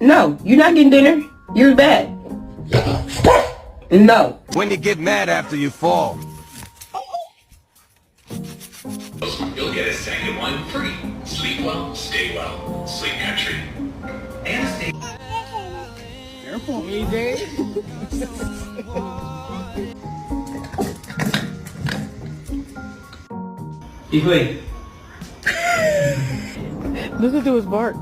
No, you're not getting dinner. You're bad. No. When you get mad after you fall. You'll get a second one free. Sleep well, stay well. Sleep Country. And stay. Careful, AJ. Hijo, Listen to his bark.